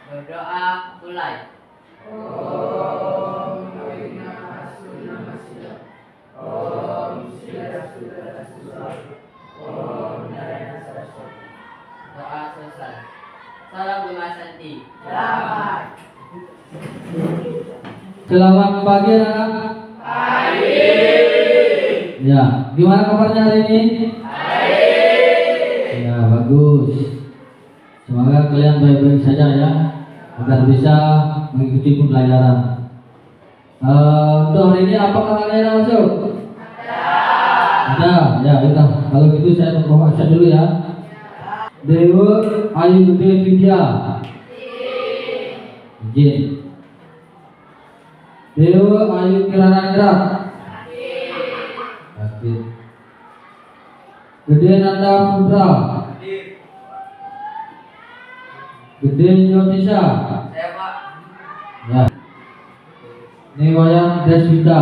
Berdoa mulai. Doa selesai. Salam Bima Santi. Selamat pagi anak-anak. Pagi. Ya, gimana kabarnya hari ini? Baik. Ya, bagus. Semoga kalian baik-baik saja ya, agar bisa mengikuti pembelajaran. Untuk hari ini apakah kalian yang masuk? Ada. Ya, udah. Kalau gitu saya membaca dulu ya. Dewa Ayu Gede Vidya. Izin. Dewa Ayu Kirana Indra. Hadir. Gede Nanda Putra. Gede Jyotisha. Saya Pak. Ya. Niwayan Deswita.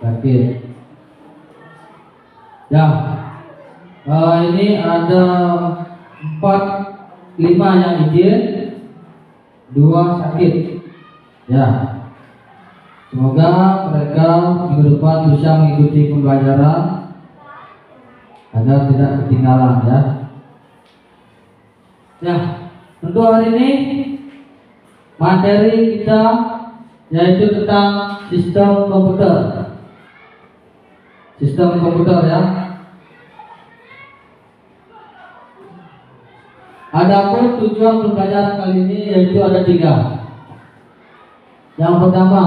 Hadir. Ya. Ini ada 5 yang izin, 2 sakit. Ya. Semoga mereka minggu depan bisa mengikuti pembelajaran agar tidak ketinggalan ya. Ya, untuk hari ini materi kita yaitu tentang sistem komputer. Sistem komputer ya. Adapun tujuan pembelajaran kali ini yaitu ada 3. Yang pertama,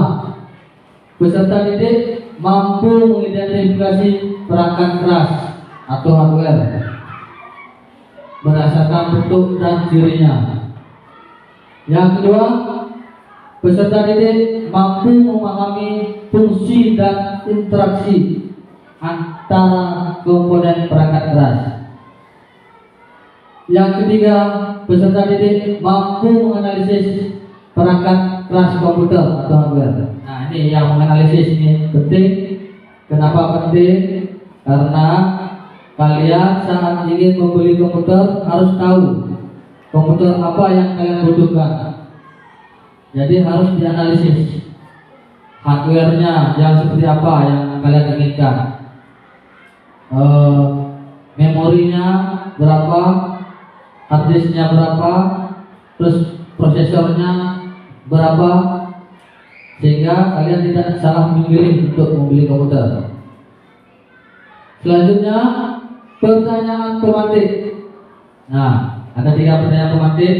peserta didik mampu mengidentifikasi perangkat keras atau hardware berdasarkan bentuk dan cirinya. Yang kedua, peserta didik mampu memahami fungsi dan interaksi antara komponen perangkat keras. Yang ketiga, peserta didik mampu menganalisis perangkat keras komputer atau hardware. Nah, ini yang menganalisis ini penting. Kenapa penting? Karena kalian saat ingin membeli komputer harus tahu komputer apa yang kalian butuhkan. Jadi harus dianalisis hardware-nya yang seperti apa yang kalian inginkan. Memorinya berapa, harddisknya berapa, terus prosesornya berapa, sehingga kalian tidak salah memilih untuk membeli komputer. Selanjutnya, pertanyaan pemantik. Nah, ada 3 pertanyaan pemantik.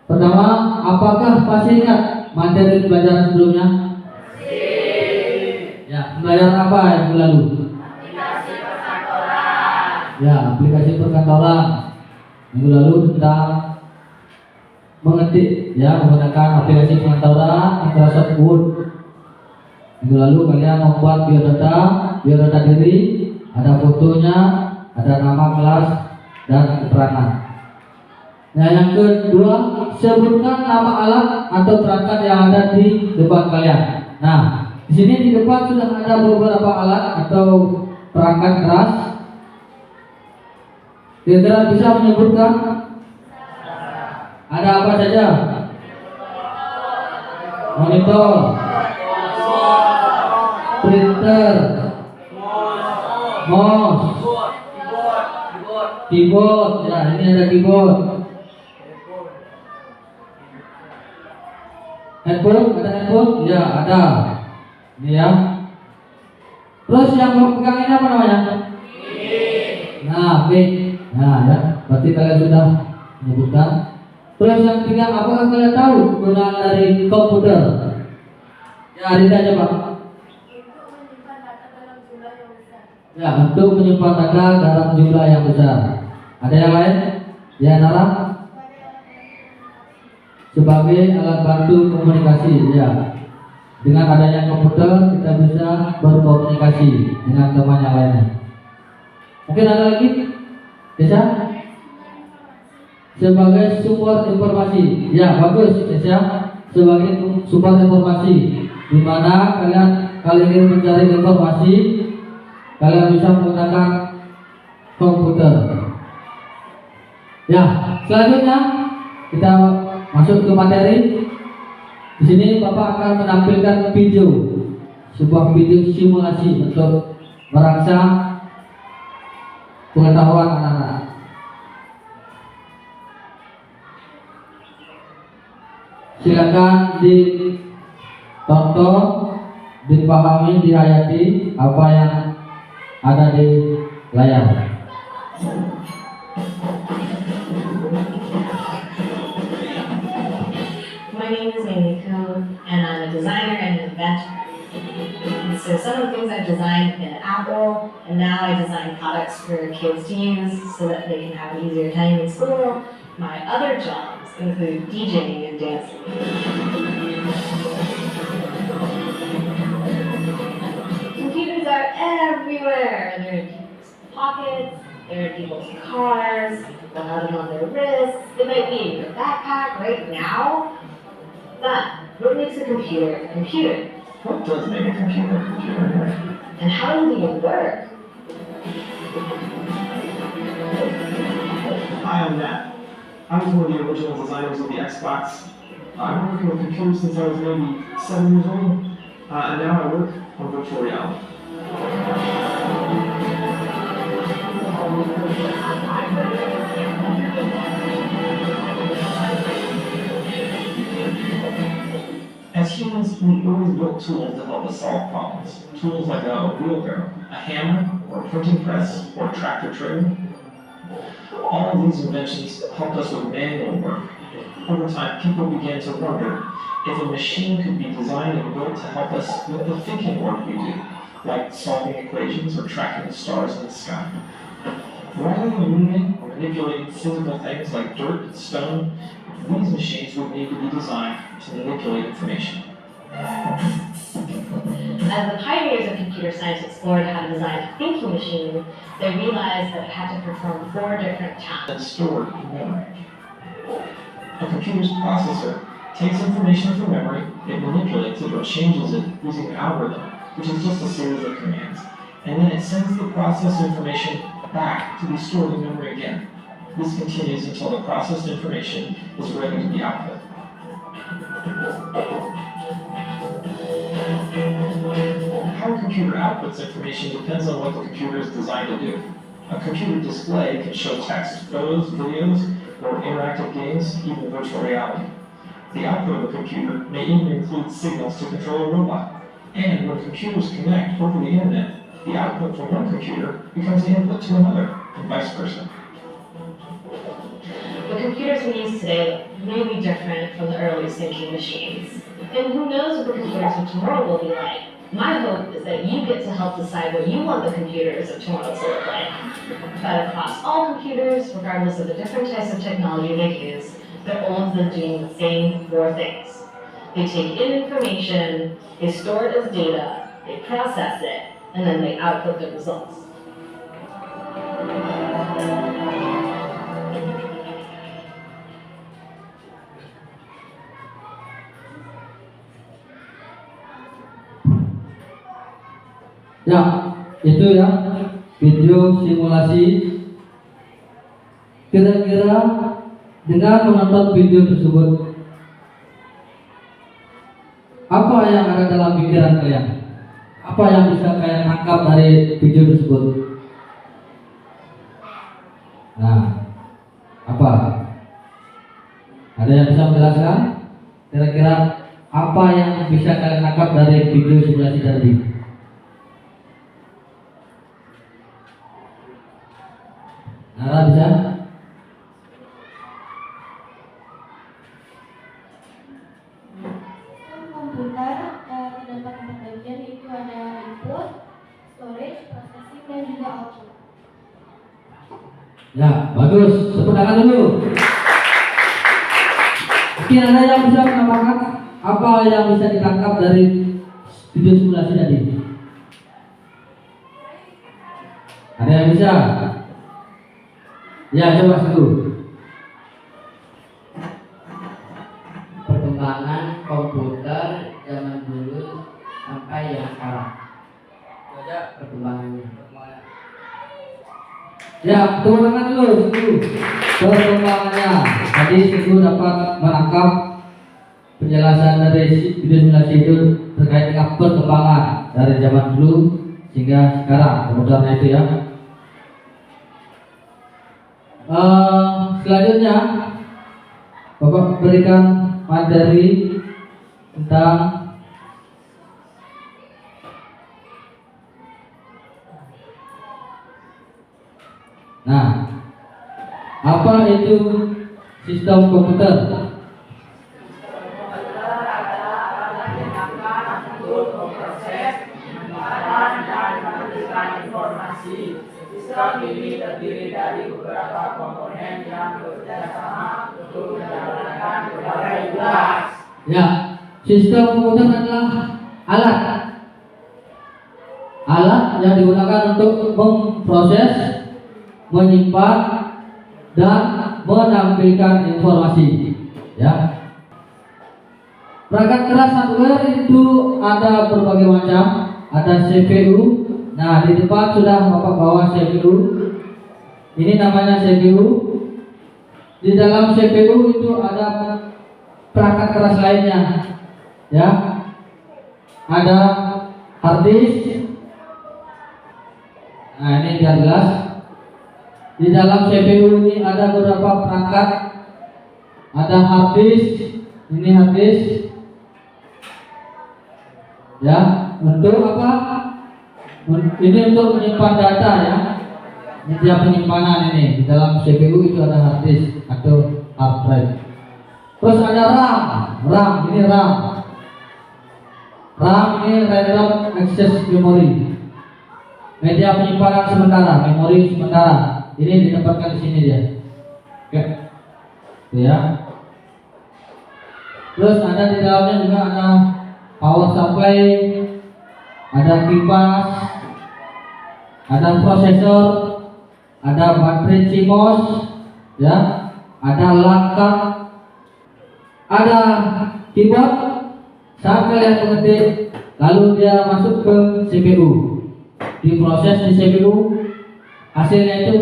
Pertama, apakah masih ingat materi pelajaran sebelumnya? Ya, pembelajaran apa yang lalu? Aplikasi perkantoran. Ya, aplikasi perkantoran. Minggu lalu tentang mengetik ya menggunakan aplikasi perkantoran Microsoft Word. Minggu lalu kalian membuat biodata diri, ada fotonya, ada nama kelas dan keterangan. Nah, yang kedua, sebutkan nama alat atau perangkat yang ada di depan kalian. Nah, di sini di depan sudah ada beberapa alat atau perangkat keras. Kira-kira bisa menyebutkan ada apa saja? Monitor, printer, mouse, keyboard. Ya, ini ada keyboard. Handphone, ada handphone? Ya, ada. Ini ya. Terus yang pegang ini apa namanya? Nah, mic. Nah, ya, berarti kalian sudah menyebutkan. Terus yang ketiga, apakah kalian tahu penggunaan dari komputer? Ya, ini aja Pak. Ya, untuk menyimpan data dalam jumlah yang besar. Ada yang lain? Ya, Nara? Sebagai alat bantu komunikasi, ya. Dengan adanya komputer kita bisa berkomunikasi dengan teman yang lainnya. Mungkin ada lagi? Bisa? Sebagai sumber informasi. Ya, bagus, ya. Sebagai sumber informasi, di mana kalian ingin mencari informasi, kalian bisa menggunakan komputer. Ya, selanjutnya kita masuk ke materi. Di sini Bapak akan menampilkan sebuah video simulasi untuk merangsang pengetahuan anak-anak. Silakan ditonton, dipahami, dihayati apa yang ada di layar. My name is Nico, and I'm a designer and an inventor. So some of the things I've designed in Apple, and now I design products for kids to use so that they can have an easier time in school. My other jobs include DJing and dancing. Computers are everywhere. They're in people's pockets, they're in people's cars, people have them on their wrists. They might be in your backpack right now. But what makes a computer a computer? What does make a computer a computer? And how does it even work? Hi, I'm Matt. I was one of the original designers of the Xbox. I've been working with computers since I was maybe 7 years old, and now I work on virtual reality. As humans, we always built tools to help us solve problems. Tools like a wheelbarrow, a hammer, or a printing press, or a tractor trailer. All of these inventions helped us with manual work. Over time, people began to wonder if a machine could be designed and built to help us with the thinking work we do, like solving equations or tracking the stars in the sky. Rather than moving or manipulating physical things like dirt and stone, these machines would need to be designed to manipulate information. As the pioneers of computer science explored how to design a thinking machine, they realized that it had to perform 4 different tasks. And stored in memory. A computer's processor takes information from memory, it manipulates it or changes it using an algorithm, which is just a series of commands. And then it sends the processed information back to be stored in memory again. This continues until the processed information is ready to be output. How a computer outputs information depends on what the computer is designed to do. A computer display can show text, photos, videos, or interactive games, even virtual reality. The output of a computer may even include signals to control a robot. And when computers connect over the internet, the output from one computer becomes the input to another, and vice versa. The computers we use today look really different from the earliest thinking machines. And who knows what the computers of tomorrow will be like? My hope is that you get to help decide what you want the computers of tomorrow to look like. But across all computers, regardless of the different types of technology they use, they're all of them doing the same 4 things. They take in information, they store it as data, they process it, and then they output the results. Ya, itu ya video simulasi. Kira-kira dengan menonton video tersebut, apa yang ada dalam pikiran kalian? Apa yang bisa kalian tangkap dari video tersebut? Nah, apa? Ada yang bisa menjelaskan? Kira-kira apa yang bisa kalian tangkap dari video simulasi tadi? Nara bisa? Komputer terdapat 4 bagian, yaitu ada input, storage, processing, dan juga output. Ya, bagus. Tepuk tangan dulu. Mungkin ada yang bisa menambahkan apa yang bisa ditangkap dari video simulasi tadi? Ada yang bisa? Ya, coba satu. Perkembangan komputer zaman dulu sampai yang sekarang. Itu aja perkembangannya. Ya, tepuk tangan dulu. Perkembangannya. Tadi Ibu dapat menangkap penjelasan dari video simulasi itu terkait dengan perkembangan dari zaman dulu hingga sekarang, kemudian itu ya. Selanjutnya Bapak berikan materi tentang apa itu sistem komputer? Sistem ini terdiri dari beberapa komponen yang bekerja sama untuk menjalankan berbagai tugas. Ya, sistem komputer adalah alat yang digunakan untuk memproses, menyimpan, dan menampilkan informasi. Ya, perangkat keras hardware itu ada berbagai macam. Ada CPU. Nah, di depan sudah Bapak bawa CPU. Ini namanya CPU. Di dalam CPU itu ada perangkat keras lainnya. Ya. Ada hard disk. Nah, ini biar jelas. Di dalam CPU ini ada beberapa perangkat. Ada hard disk. Ini hard disk. Ya, untuk apa? Ini untuk menyimpan data ya. Media penyimpanan ini di dalam CPU itu ada hard disk atau hard drive. Terus ada RAM ini RAM. RAM ini random access memory. Media penyimpanan sementara, memori sementara. Ini ditempatkan di sini dia. Oke. Ya. Terus ada di dalamnya juga ada power supply, ada kipas, ada prosesor, ada baterai CMOS, ya, ada langkah, ada keyboard. Saat kalian mengetik, lalu dia masuk ke CPU, diproses di CPU, hasilnya itu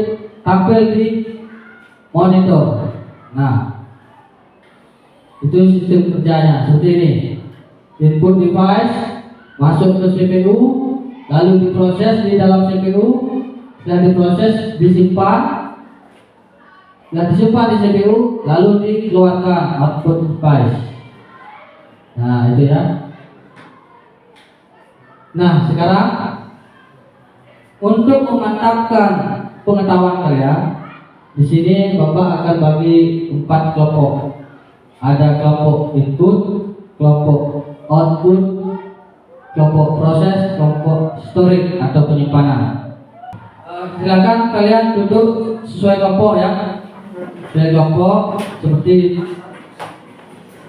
tampil di monitor. Nah, itu sistem kerjanya seperti ini. Input device masuk ke CPU, lalu diproses di dalam CPU, setelah diproses disimpan, setelah disimpan di CPU, lalu dikeluarkan output device. Nah, itu ya. Nah, sekarang untuk memantapkan pengetahuan kalian, di sini Bapak akan bagi 4 kelompok. Ada kelompok input, kelompok output, kelompok proses, kelompok storage atau penyimpanan. Silakan kalian duduk sesuai kelompok ya. Sesuai kelompok seperti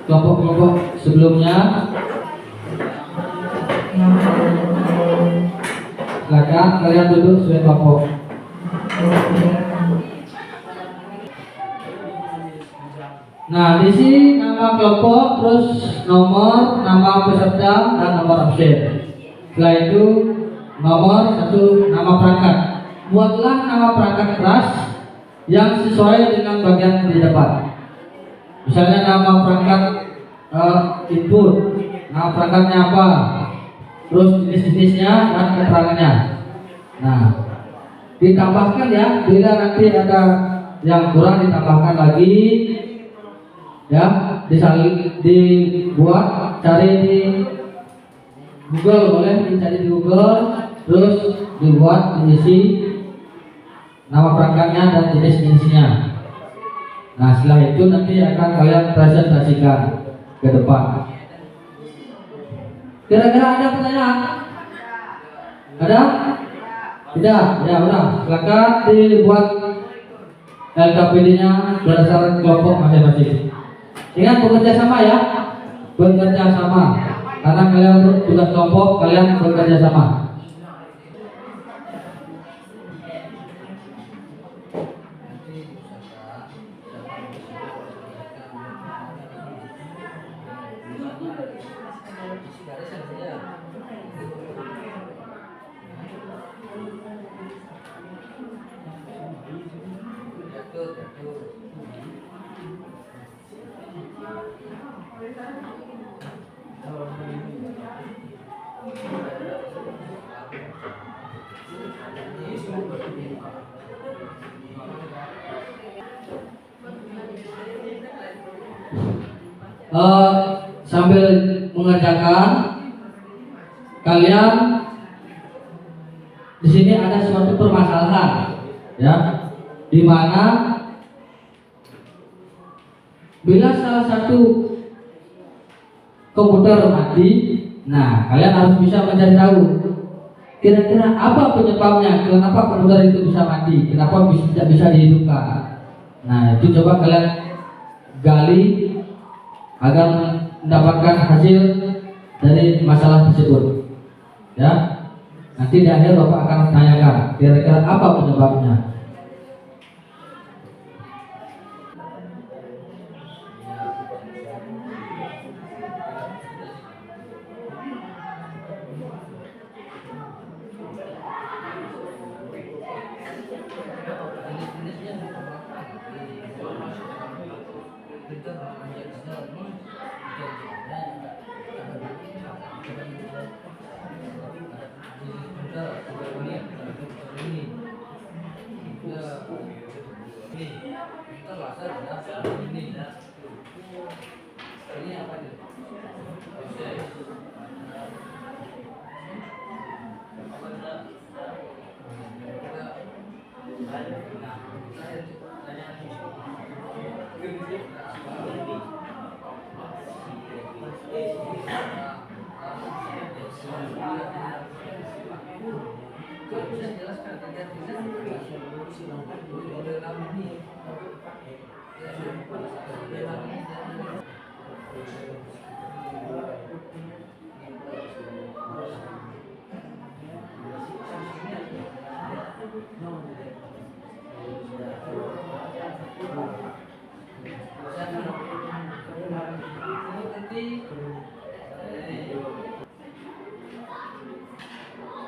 kelompok-kelompok sebelumnya. Silakan kalian duduk sesuai kelompok. Nah, di sini nama kelompok, terus nomor, nama peserta, dan nomor absen. Setelah itu nomor 1 nama perangkat. Buatlah nama perangkat keras yang sesuai dengan bagian di depan. Misalnya nama perangkat input, nama perangkatnya apa, terus jenis-jenisnya dan keterangannya. Nah, ditambahkan ya, bila nanti ada yang kurang ditambahkan lagi. Ya, dibuat, cari di Google, boleh dicari di Google, terus dibuat, diisi nama perangkatnya dan jenis-jenisnya. Nah, setelah itu nanti akan kalian presentasikan ke depan. Kira-kira ada pertanyaan? Ada? Tidak? Ya udah, silakan dibuat LKPD-nya berdasarkan kelompok masing-masing. Ingat bekerja sama ya, bekerja sama. Karena kalian tugas kelompok, kalian bekerja sama. Sambil mengerjakan, kalian di sini ada suatu permasalahan, ya, di mana bila salah satu komputer mati, nah kalian harus bisa mencari tahu kira-kira apa penyebabnya, kenapa komputer itu bisa mati, kenapa tidak bisa dihidupkan. Nah itu coba kalian gali agar mendapatkan hasil dari masalah tersebut, ya. Nanti di akhir Bapak akan tanyakan kira-kira apa penyebabnya.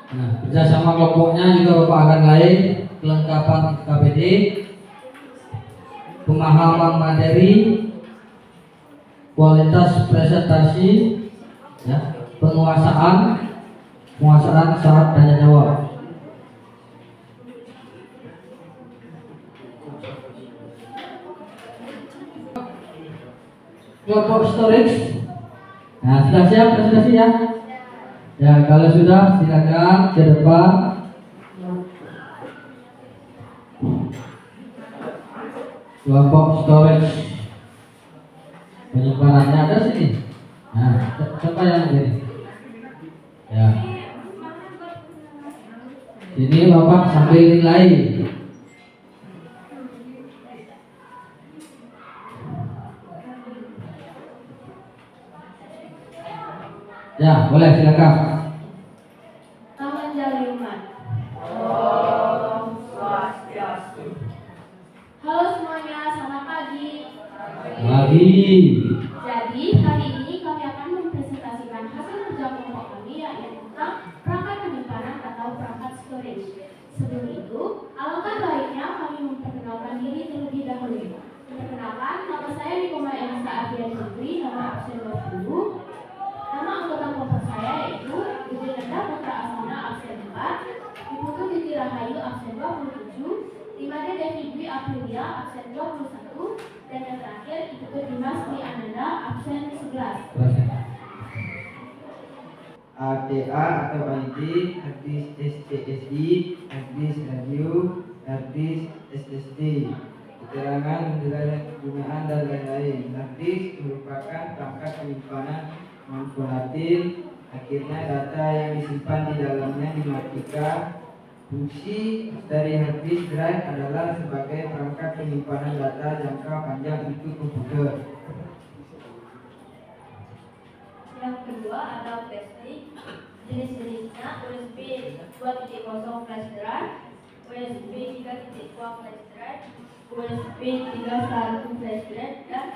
Nah, kerjasama kelompoknya juga Bapak akan lain kelengkapan KPD, pemahaman materi, kualitas presentasi, ya, penguasaan syarat tanya jawab. Kelompok storage, nah sudah siap presentasi ya? Ya kalau sudah silakan ke depan. Kelompok storage, penyimpanannya ada sini. Nah, siapa yang ini? Ya. Ini Bapak sambil nilai. Ya, boleh silakan. Nama Jaliuman. Om Swastiastu. Halo semuanya, selamat pagi. Lagi. Jadi hari ini kami akan mempresentasikan hasil kerja kelompok kami yaitu tentang perangkat penyimpanan atau perangkat storage. Sebelum itu, alangkah baiknya kami memperkenalkan diri terlebih dahulu. Perkenalkan, nama saya Nikoma Elisa Ardian Putri, nama absen 20. Nama anggota kelompok saya yaitu Ibu Nenda Putra Asana absen 4, Ibu Titi Rahayu absen 27, Limade Devi Dwi Aprilia absen 21, dan yang terakhir Ibu Dimas Dwi Ananda absen 11. ATA atau ID, Artis STSI, Artis Radio, Artis SSD, keterangan menjelaskan penggunaan dan lain-lain. Artis merupakan perangkat penyimpanan non volatil, akhirnya data yang disimpan di dalamnya dimatikan. Fungsi dari hard disk drive adalah sebagai perangkat penyimpanan data jangka panjang untuk komputer. Yang kedua ada flash disk. Jenis-jenisnya USB 2.0 flash drive, USB 3.2 flash drive, USB 3.1 flash drive, dan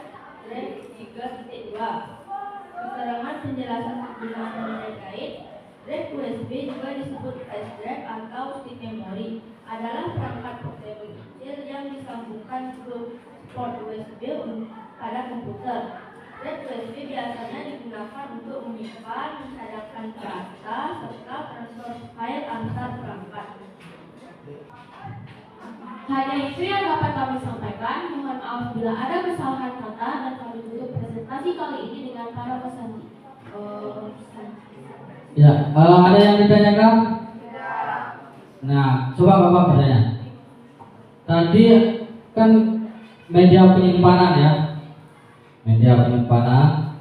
drive 3.2. Keterangan penjelasan penggunaan dan lain-lain. Drive USB juga disebut flash drive atau stick memory, adalah perangkat portable kecil yang disambungkan ke port USB pada komputer. Dan USB biasanya digunakan untuk menyimpan, menghadapkan data, serta transfer file antar perangkat. Hanya itu yang dapat kami sampaikan. Mohon maaf bila ada kesalahan kata dan kami tutup presentasi kali ini dengan para peserta. Ya, ada yang ditanyakan? Nah, coba Bapak bertanya. Tadi kan media penyimpanan ya, media penyimpanan.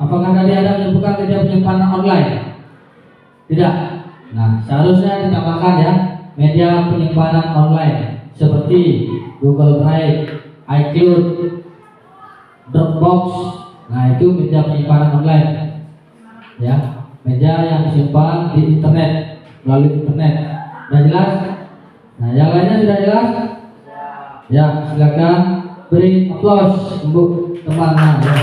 Apakah tadi ada menyebutkan media penyimpanan online? Tidak. Nah, seharusnya ditambahkan ya, media penyimpanan online seperti Google Drive, iCloud, Dropbox. Nah, itu media penyimpanan online. Ya, media yang disimpan di internet, melalui internet. Sudah jelas? Nah, yang lainnya sudah jelas? Ya, silakan beri aplaus untuk teman-teman ya.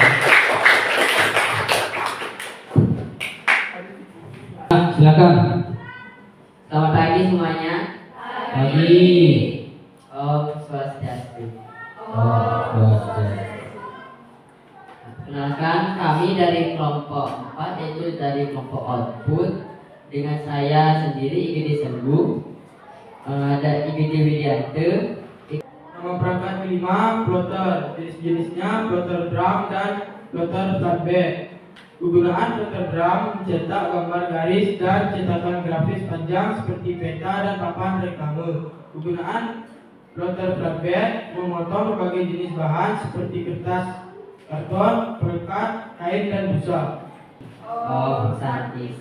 Silakan. Selamat pagi semuanya. Pagi. Om Swastiastu. Kenalkan, kami dari kelompok 4, yaitu dari kelompok output. Dengan saya sendiri IGD Sembuh, ada IGD Widiante. Nama perangkat kelima, plotter. Jenis-jenisnya plotter drum dan plotter flatbed. Kegunaan plotter drum mencetak gambar garis dan cetakan grafis panjang seperti peta dan papan reklame. Kegunaan plotter flatbed memotong berbagai jenis bahan seperti kertas, karton, perekat, kain dan busa. Oh, santi.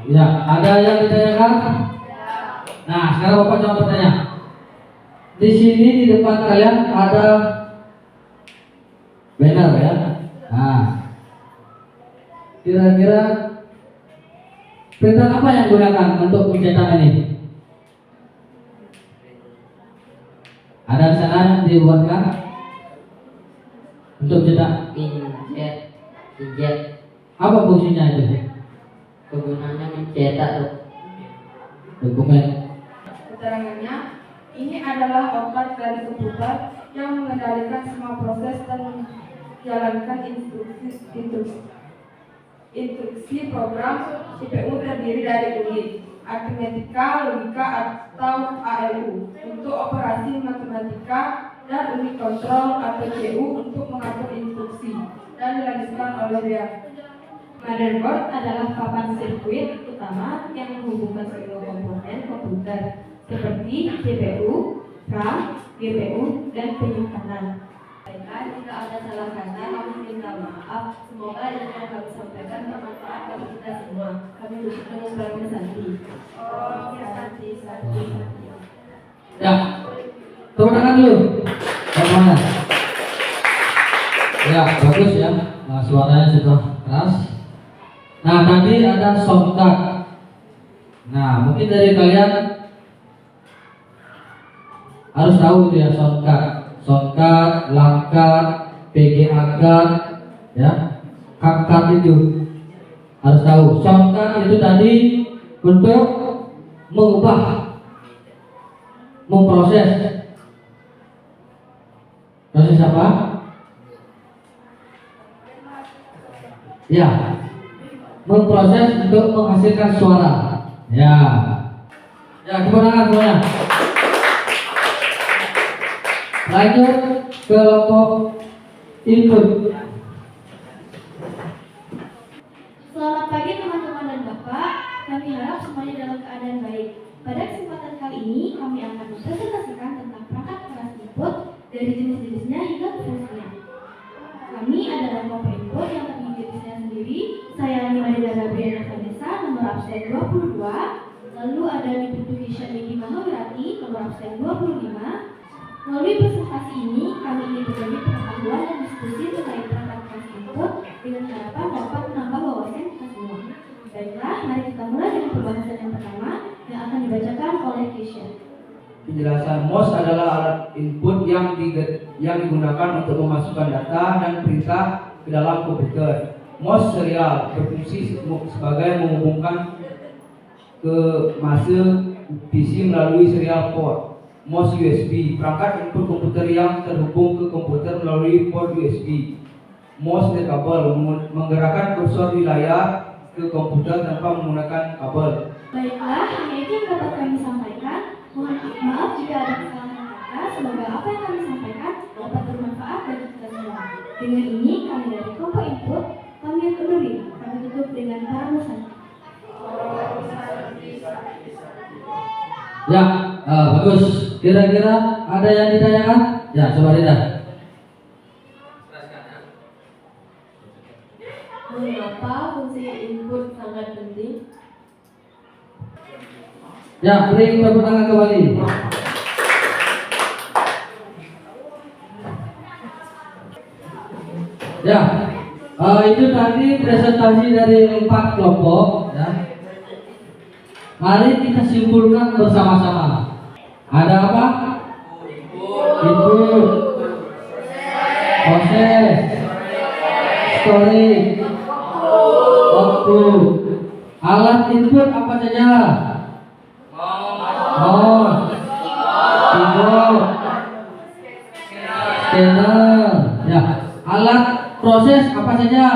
Ya, ada yang ditanyakan? Nah, sekarang Bapak coba bertanya. Di sini di depan kalian ada banner ya. Nah, kira-kira printer apa yang digunakan untuk mencetak ini? Ada di sana dibuatkan untuk cetak. Inkjet. Apa fungsinya itu? Kegunaannya mencetak Dokumen. Keterangannya, ini adalah otak dari komputer yang mengendalikan semua proses dan menjalankan instruksi program. CPU terdiri dari unit aritmetika, logika atau ALU untuk operasi matematika dan unit kontrol atau CU untuk mengatur instruksi dan dilanjutkan oleh dia. Motherboard adalah papan sirkuit utama yang menghubungkan semua komponen komputer seperti CPU, RAM, GPU, dan penyimpanan. Jika ada salah kata, kami minta maaf. Semoga ilmu yang kami sampaikan bermanfaat bagi kita semua. Kami bersyukur dengan Santi. Santi. Ya, tepuk tangan dulu. Bagaimana? Ya, bagus ya. Nah, suaranya sudah keras. Nah, tadi ada shortcut. Nah, mungkin dari kalian harus tahu itu ya shortcut, langkat, PGA card, ya, card itu harus tahu. Shortcut itu tadi untuk mengubah, memproses. Proses apa? Ya, memproses untuk menghasilkan suara. Ya, kemenangan semuanya. Lanjut ke kelompok input. Selamat pagi teman-teman dan Bapak. Kami harap semuanya dalam keadaan baik. Pada kesempatan kali ini kami akan mempresentasikan tentang perangkat keras input dari jenis-jenisnya hingga fungsinya. Kami adalah kelompok input yang terdiri dari saya sendiri. Saya Nimadina Gabriela Vanessa, nomor absen 22. Lalu ada Niputu Hisha Nidi Mahawirati, nomor absen 25. Melalui presentasi ini, kami ingin berbagi pengetahuan dan diskusi terkait perangkat keras input dengan harapan dapat menambah wawasan kita semua. Baiklah, mari kita mulai dengan pembahasan yang pertama yang akan dibacakan oleh Keisha. Penjelasan MOS adalah alat input yang digunakan untuk memasukkan data dan perintah ke dalam komputer. MOS serial berfungsi sebagai menghubungkan ke masa PC melalui serial port. mouse USB, perangkat input komputer yang terhubung ke komputer melalui port USB. Mouse dan kabel, menggerakkan kursor di layar ke komputer tanpa menggunakan kabel. Baiklah, hanya itu yang dapat kami sampaikan. Mohon maaf jika ada kesalahan kata. Semoga apa yang kami sampaikan dapat bermanfaat bagi kita semua. Dengan ini, kami dari kelompok input, kami undur diri. Kami tutup dengan paramusan. Ya, bagus. Kira-kira ada yang ditanyakan? Ya, coba Rida. Mengapa fungsi input sangat penting? Ya, beri tepuk tangan kembali. Ya, itu tadi presentasi dari 4 kelompok. Ya. Mari kita simpulkan bersama-sama. Ada apa? Input, proses, storage, output. Alat input apa saja? Mouse, keyboard, scanner. Ya. Alat proses apa saja?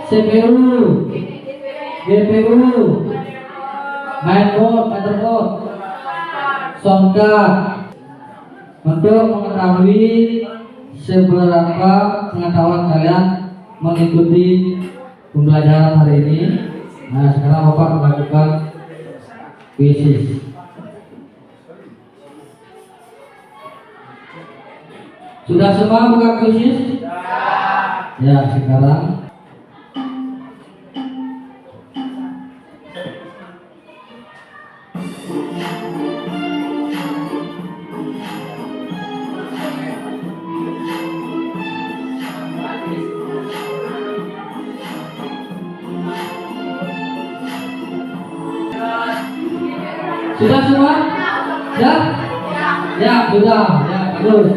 CPU, GPU, mainboard, motherboard, sound card. Untuk mengetahui seberapa pengetahuan kalian mengikuti pembelajaran hari ini, nah sekarang Bapak melakukan kuisis. Sudah semua buka kuisis? Ya, sekarang sudah semua? Ya? Ya, sudah. Ya, bagus.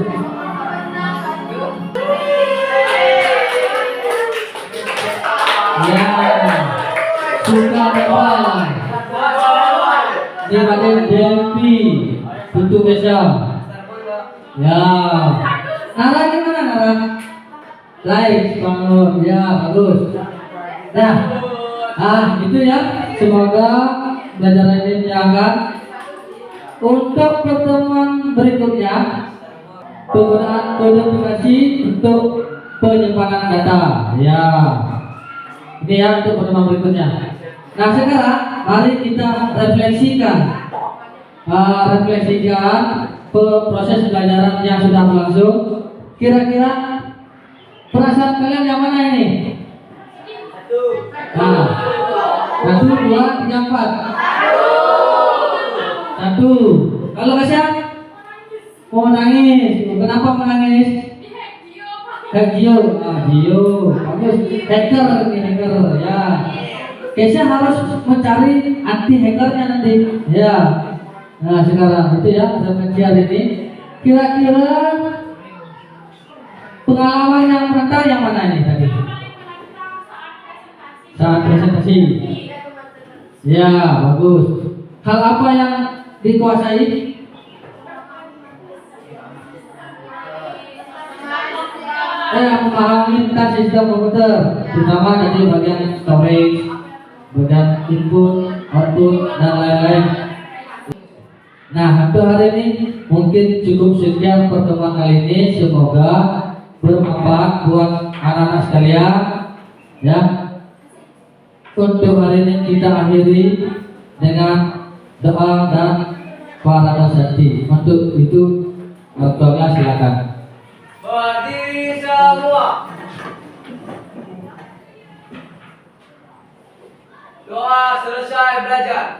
Ya, sudah Bapak. Ini pakai DMP bentuk besar. Ya. Nara gimana Nara? Like, bangun. Ya, bagus. Nah, itu ya. Semoga pelajaran ini menyenangkan. Untuk pertemuan berikutnya, penggunaan kodifikasi untuk penyimpanan data. Ya, ini ya untuk pertemuan berikutnya. Nah sekarang mari kita refleksikan, proses pembelajaran yang sudah berlangsung. Kira-kira perasaan kalian yang mana ini? Nah, 1, 2, 3, 4. 1. Kalau Kasya mau nangis, kenapa menangis? Gio, bagus. Hacker ini hacker, ya. Kesha harus mencari anti hackernya nanti, ya. Nah sekarang itu ya refleksi hari ini. Kira-kira pengalaman yang merendah yang mana ini tadi? Saat presentasi. Ya, bagus. Hal apa yang dikuasai? Memahami tentang sistem komputer, terutama dari bagian storage, bagian input, output, dan lain-lain. Nah, untuk hari ini mungkin cukup sekian pertemuan kali ini. Semoga bermanfaat buat anak-anak sekalian. Ya, untuk hari ini kita akhiri dengan doa dan para dosensi. Untuk itu, dokternya silakan. Berdiri semua. Doa selesai belajar.